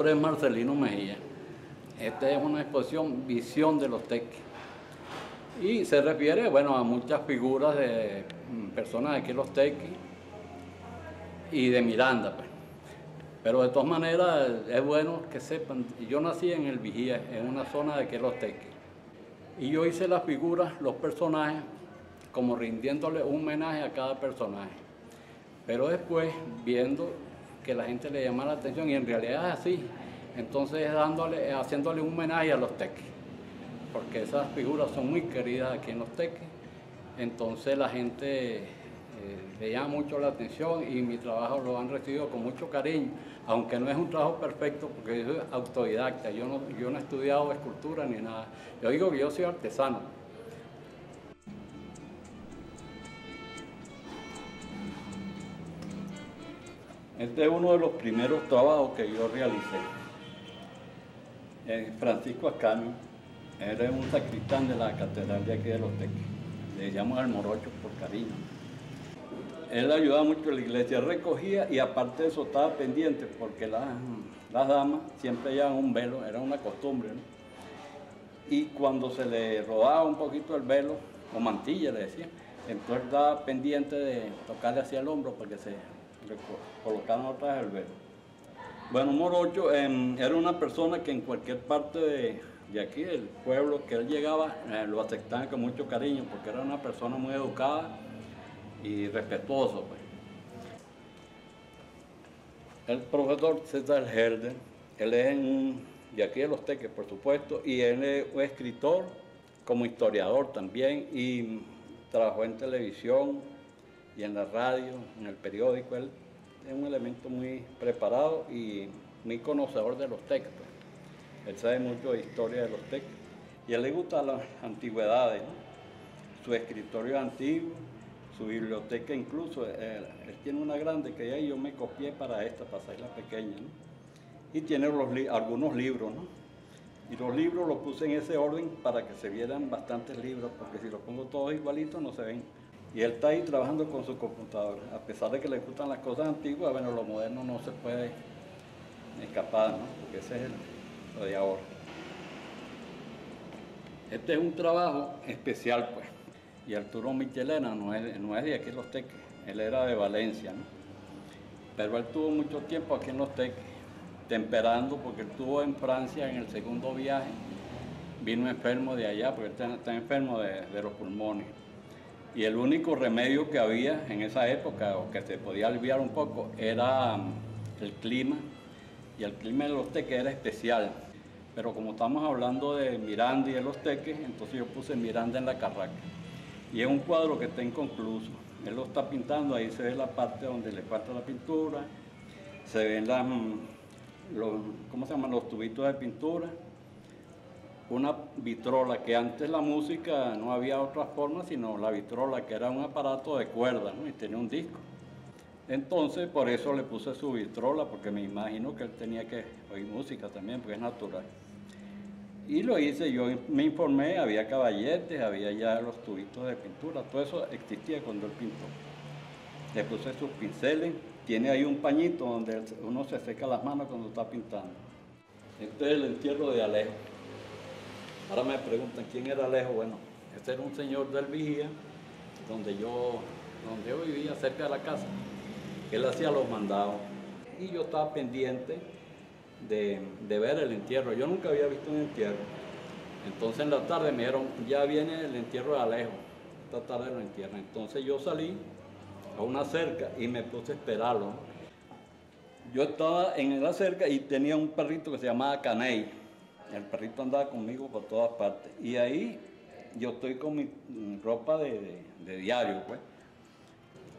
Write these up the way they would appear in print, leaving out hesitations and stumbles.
nombre es Marcelino Mejía. Esta es una exposición Visión de los Teques. Y se refiere, bueno, a muchas figuras de personas de aquí Los Teques y de Miranda, pues. Pero de todas maneras es bueno que sepan, yo nací en el Vigía, en una zona de aquí Los Teques. Y yo hice las figuras, los personajes, como rindiéndole un homenaje a cada personaje. Pero después, viendo que la gente le llama la atención, y en realidad es así, entonces haciéndole un homenaje a Los Teques, porque esas figuras son muy queridas aquí en Los Teques, entonces la gente le llama mucho la atención y mi trabajo lo han recibido con mucho cariño, aunque no es un trabajo perfecto porque yo soy autodidacta, yo no he estudiado escultura ni nada, yo digo que yo soy artesano. Este es uno de los primeros trabajos que yo realicé. Francisco Ascanio era un sacristán de la catedral de aquí de Los Teques. Le decíamos al morocho por cariño. Él ayudaba mucho a la iglesia, recogía y aparte de eso estaba pendiente porque las damas siempre llevaban un velo, era una costumbre, ¿no? Y cuando se le rodaba un poquito el velo, o mantilla le decían, entonces estaba pendiente de tocarle hacia el hombro para que se colocaran otra vez el velo. Bueno, Morocho era una persona que en cualquier parte de aquí, del pueblo que él llegaba, lo aceptaban con mucho cariño porque era una persona muy educada y respetuoso, pues. El profesor César Herder, él es de aquí de Los Teques, por supuesto, y él es un escritor, como historiador también, y trabajó en televisión y en la radio, en el periódico. Él es un elemento muy preparado y muy conocedor de Los Teques, pues. Él sabe mucho de historia de Los Teques y a él le gustan las antigüedades, ¿no? Su escritorio es antiguo, su biblioteca incluso, él tiene una grande que ahí yo me copié para hacerla pequeña, ¿no? Y tiene algunos libros, ¿no? Y los libros los puse en ese orden para que se vieran bastantes libros, porque si los pongo todos igualitos no se ven. Y él está ahí trabajando con su computadora, a pesar de que le gustan las cosas antiguas, bueno, lo moderno no se puede escapar, ¿no? Porque ese es lo de ahora. Este es un trabajo especial, pues. Y Arturo Michelena no es de aquí en Los Teques, él era de Valencia, ¿no? Pero él tuvo mucho tiempo aquí en Los Teques, temperando, porque él estuvo en Francia en el segundo viaje, vino enfermo de allá, porque él está enfermo de los pulmones. Y el único remedio que había en esa época, o que se podía aliviar un poco, era el clima, y el clima de Los Teques era especial. Pero como estamos hablando de Miranda y de Los Teques, entonces yo puse Miranda en la Carraca. Y es un cuadro que está inconcluso. Él lo está pintando, ahí se ve la parte donde le falta la pintura, se ven ¿cómo se llaman? Los tubitos de pintura, una vitrola, que antes la música no había otra forma sino la vitrola, que era un aparato de cuerda, ¿no? Y tenía un disco. Entonces por eso le puse su vitrola, porque me imagino que él tenía que oír música también, porque es natural. Y lo hice, yo me informé, había caballetes, había ya los tubitos de pintura, todo eso existía cuando él pintó. Le puse sus pinceles, tiene ahí un pañito donde uno se seca las manos cuando está pintando. Este es el entierro de Alejo. Ahora me preguntan quién era Alejo. Bueno, este era un señor del Vigía, donde yo vivía cerca de la casa. Él hacía los mandados y yo estaba pendiente de ver el entierro. Yo nunca había visto un entierro. Entonces en la tarde me dijeron, ya viene el entierro de Alejo, esta tarde lo entierran. Entonces yo salí a una cerca y me puse a esperarlo. Yo estaba en la cerca y tenía un perrito que se llamaba Caney. El perrito andaba conmigo por todas partes. Y ahí yo estoy con mi ropa de diario, pues.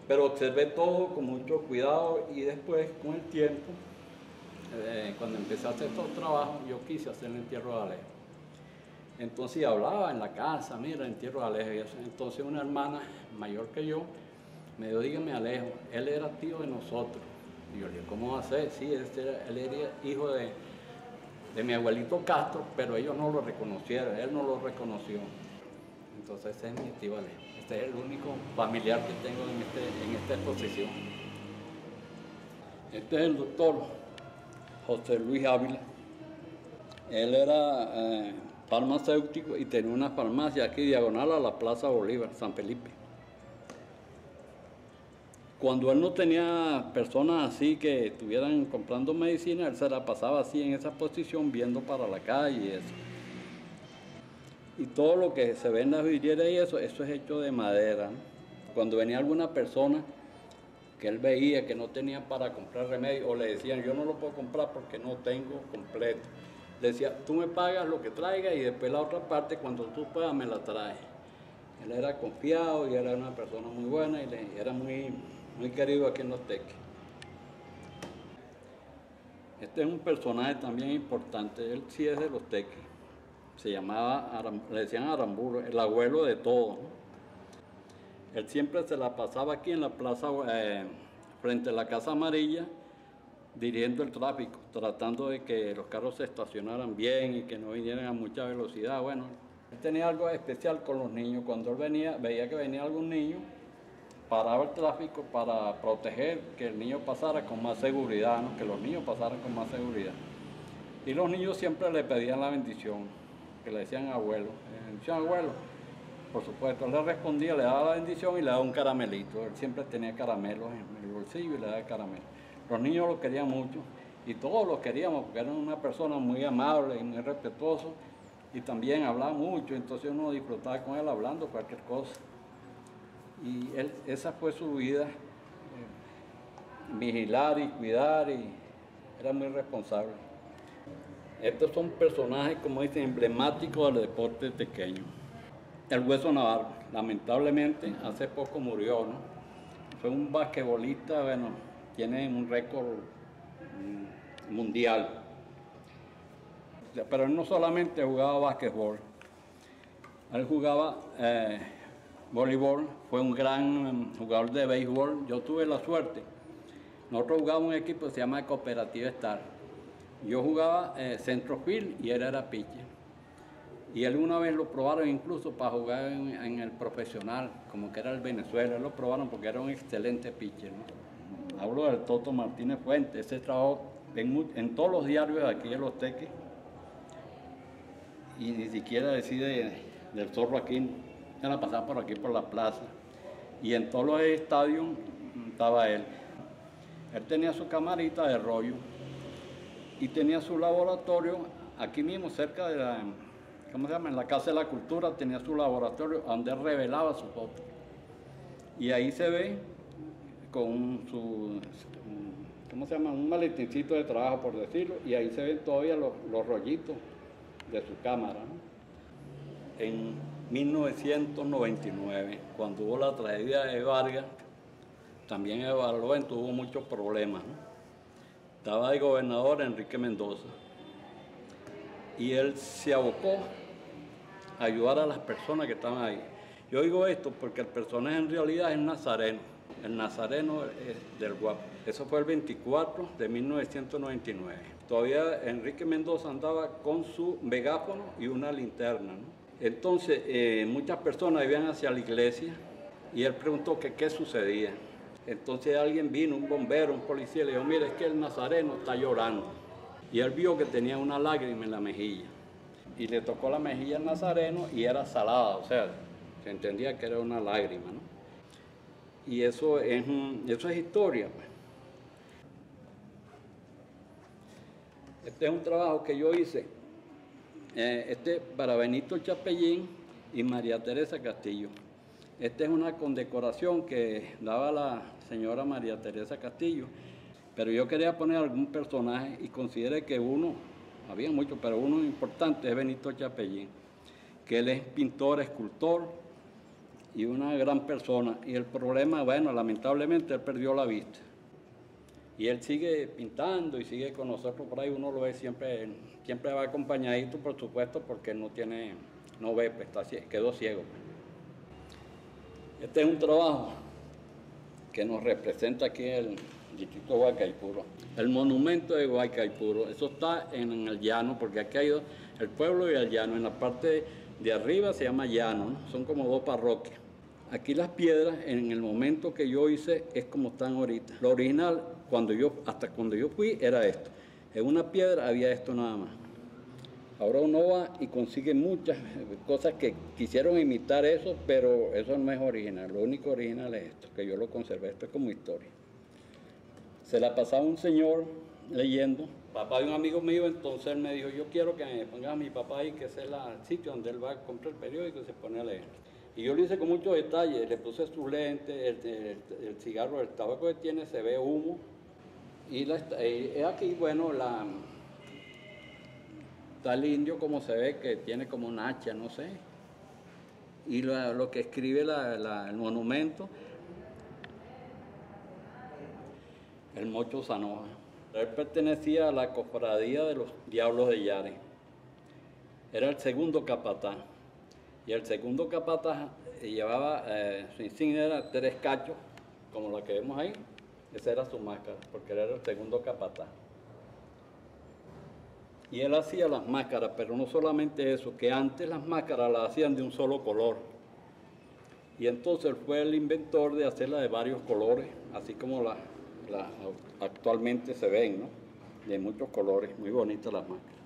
Pero observé todo con mucho cuidado y después, con el tiempo, cuando empecé a hacer estos trabajos, yo quise hacer el entierro de Alejo. Entonces hablaba en la casa, mira, el entierro de Alejo. Y eso. Entonces una hermana mayor que yo me dijo, dígame Alejo, él era tío de nosotros. Y yo le dije, ¿cómo va a ser? Sí, él era hijo de mi abuelito Castro, pero ellos no lo reconocieron, él no lo reconoció. Entonces ese es mi tío Alejo. Este es el único familiar que tengo en esta exposición. Este es el doctor José Luis Ávila. Él era farmacéutico y tenía una farmacia aquí diagonal a la Plaza Bolívar, San Felipe. Cuando él no tenía personas así que estuvieran comprando medicina, él se la pasaba así en esa posición viendo para la calle y eso. Y todo lo que se ve en las vidrieras y eso es hecho de madera, ¿no? Cuando venía alguna persona que él veía que no tenía para comprar remedio, o le decían, yo no lo puedo comprar porque no tengo completo, le decía, tú me pagas lo que traigas y después la otra parte, cuando tú puedas, me la traes. Él era confiado y era una persona muy buena y era muy querido aquí en Los Teques. Este es un personaje también importante, él sí es de Los Teques. Se llamaba, le decían Aramburu, el abuelo de todos, ¿no? Él siempre se la pasaba aquí en la plaza, frente a la Casa Amarilla, dirigiendo el tráfico, tratando de que los carros se estacionaran bien y que no vinieran a mucha velocidad. Bueno, él tenía algo especial con los niños. Cuando él veía que venía algún niño, paraba el tráfico para proteger que el niño pasara con más seguridad, ¿no? Que los niños pasaran con más seguridad. Y los niños siempre le pedían la bendición, que le decían abuelo. Bendición, abuelo. Por supuesto, él le respondía, le daba la bendición y le daba un caramelito. Él siempre tenía caramelos en el bolsillo y le daba caramelo. Los niños lo querían mucho y todos lo queríamos porque era una persona muy amable y muy respetuoso y también hablaba mucho, entonces uno disfrutaba con él hablando cualquier cosa. Y esa fue su vida, vigilar y cuidar, y era muy responsable. Estos son personajes, como dicen, emblemáticos del deporte tequeño. El Hueso Navarro, lamentablemente, hace poco murió, ¿no? Fue un basquetbolista, bueno, tiene un récord mundial. Pero él no solamente jugaba basquetbol, él jugaba voleibol, fue un gran jugador de béisbol. Yo tuve la suerte. Nosotros jugábamos un equipo que se llama Cooperativa Star. Yo jugaba centrofield y él era pitcher. Y él una vez lo probaron incluso para jugar en el profesional, como que era el Venezuela. Lo probaron porque era un excelente pitcher, ¿no? Hablo del Toto Martínez Fuentes. Ese trabajó en todos los diarios de aquí de Los Teques. Y ni siquiera decide del Zorro aquí, se la pasaba por aquí por la plaza. Y en todos los estadios estaba él. Él tenía su camarita de rollo y tenía su laboratorio aquí mismo, cerca de la, ¿cómo se llama? En la Casa de la Cultura tenía su laboratorio donde revelaba su foto. Y ahí se ve con su, ¿cómo se llama? Un maletincito de trabajo, por decirlo, y ahí se ven todavía los rollitos de su cámara, ¿no? En 1999, cuando hubo la tragedia de Vargas, también Evalúen tuvo muchos problemas, ¿no? Estaba de gobernador Enrique Mendoza y él se abocó a ayudar a las personas que estaban ahí. Yo digo esto porque el personaje en realidad es Nazareno, el Nazareno del Guapo. Eso fue el 24 de 1999. Todavía Enrique Mendoza andaba con su megáfono y una linterna, ¿no? Entonces muchas personas iban hacia la iglesia y él preguntó que qué sucedía. Entonces alguien vino, un bombero, un policía, le dijo, mire, es que el Nazareno está llorando. Y él vio que tenía una lágrima en la mejilla. Y le tocó la mejilla al Nazareno y era salada, o sea, se entendía que era una lágrima, ¿no? Y eso es historia, pues. Este es un trabajo que yo hice, para Benito Chapellín y María Teresa Castillo. Esta es una condecoración que daba la señora María Teresa Castillo, pero yo quería poner algún personaje y consideré que uno, había muchos, pero uno importante es Benito Chapellín, que él es pintor, escultor y una gran persona. Y el problema, bueno, lamentablemente él perdió la vista. Y él sigue pintando y sigue con nosotros por ahí, uno lo ve siempre va acompañadito, por supuesto, porque no ve, pues, quedó ciego. Este es un trabajo que nos representa aquí el distrito de Guaycaipuro. El monumento de Guaycaipuro, eso está en el llano, porque aquí hay el pueblo y el llano. En la parte de arriba se llama llano, ¿no? Son como dos parroquias. Aquí las piedras, en el momento que yo hice, es como están ahorita. Lo original, hasta cuando yo fui, era esto. En una piedra había esto nada más. Ahora uno va y consigue muchas cosas que quisieron imitar eso, pero eso no es original. Lo único original es esto, que yo lo conservé. Esto es como historia. Se la pasaba un señor leyendo, papá de un amigo mío, entonces él me dijo, yo quiero que me ponga a mi papá ahí, que ese es el sitio donde él va a comprar el periódico y se pone a leer. Y yo lo hice con mucho detalle, le puse sus lentes, el cigarro, el tabaco que tiene, se ve humo. Y es aquí, bueno, está el indio como se ve, que tiene como un hacha, no sé. Y lo que escribe el monumento, el Mocho Sanoja. Él pertenecía a la cofradía de los Diablos de Yare. Era el segundo capataz. Y el segundo capataz llevaba, su insignia era 3 cachos, como la que vemos ahí. Esa era su máscara, porque él era el segundo capataz. Y él hacía las máscaras, pero no solamente eso, que antes las máscaras las hacían de un solo color. Y entonces él fue el inventor de hacerlas de varios colores, así como las actualmente se ven, ¿no? De muchos colores, muy bonitas las máscaras.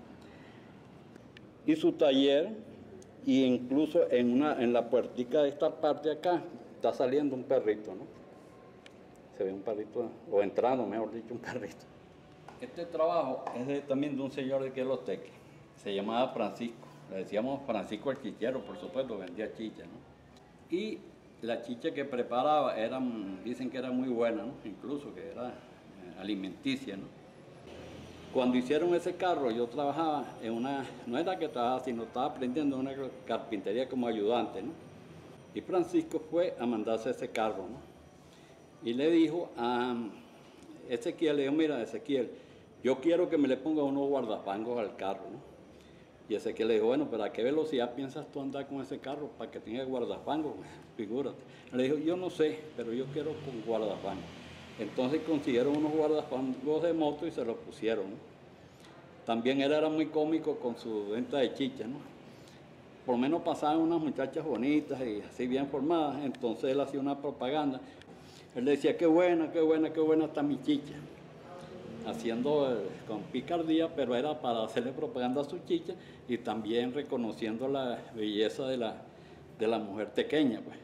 Y su taller, y incluso en la puertica de esta parte de acá, está saliendo un perrito, ¿no? Se ve un perrito, o entrando, mejor dicho, un perrito. Este trabajo es también de un señor de aquí de Los Teques, se llamaba Francisco, le decíamos Francisco el Chichero, por supuesto, vendía chicha, ¿no? Y la chicha que preparaba dicen que era muy buena, ¿no? Incluso que era alimenticia, ¿no? Cuando hicieron ese carro, yo trabajaba no era que trabajaba, sino estaba aprendiendo en una carpintería como ayudante, ¿no? Y Francisco fue a mandarse ese carro, ¿no? Y le dijo a Ezequiel, le dijo, mira, Ezequiel, yo quiero que me le ponga unos guardapangos al carro, ¿no? Y Ezequiel le dijo, bueno, pero ¿a qué velocidad piensas tú andar con ese carro para que tenga guardapangos? Figúrate. Le dijo, yo no sé, pero yo quiero con guardapangos. Entonces consiguieron unos guardapangos de moto y se los pusieron, ¿no? También él era muy cómico con su venta de chicha, ¿no? Por lo menos pasaban unas muchachas bonitas y así bien formadas, entonces él hacía una propaganda. Él decía, qué buena, qué buena, qué buena está mi chicha. Haciendo con picardía, pero era para hacerle propaganda a su chicha y también reconociendo la belleza de la mujer tequeña, pues.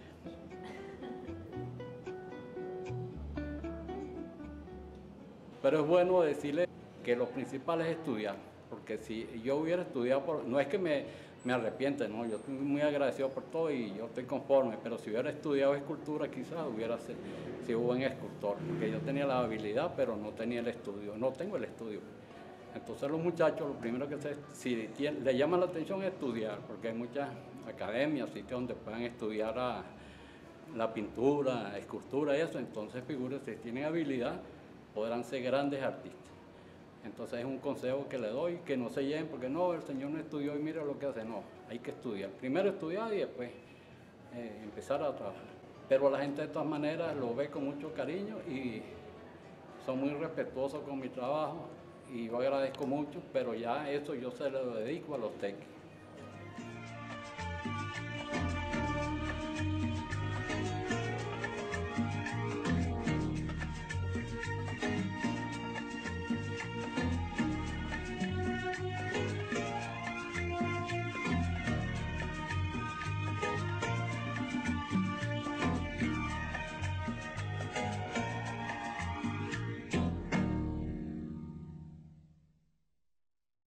Pero es bueno decirle que lo principal es estudiar, porque si yo hubiera estudiado, no es que me arrepiente, no, yo estoy muy agradecido por todo y yo estoy conforme, pero si hubiera estudiado escultura quizás hubiera sido buen escultor, porque yo tenía la habilidad, pero no tenía el estudio, no tengo el estudio. Entonces los muchachos, lo primero que si les llama la atención es estudiar, porque hay muchas academias, sitios donde puedan estudiar la pintura, escultura y eso, entonces figúrense, si tienen habilidad, podrán ser grandes artistas. Entonces es un consejo que le doy, que no se lleven, porque no, el señor no estudió y mira lo que hace. No, hay que estudiar. Primero estudiar y después empezar a trabajar. Pero la gente de todas maneras lo ve con mucho cariño y son muy respetuosos con mi trabajo y yo agradezco mucho, pero ya eso yo se lo dedico a los teques.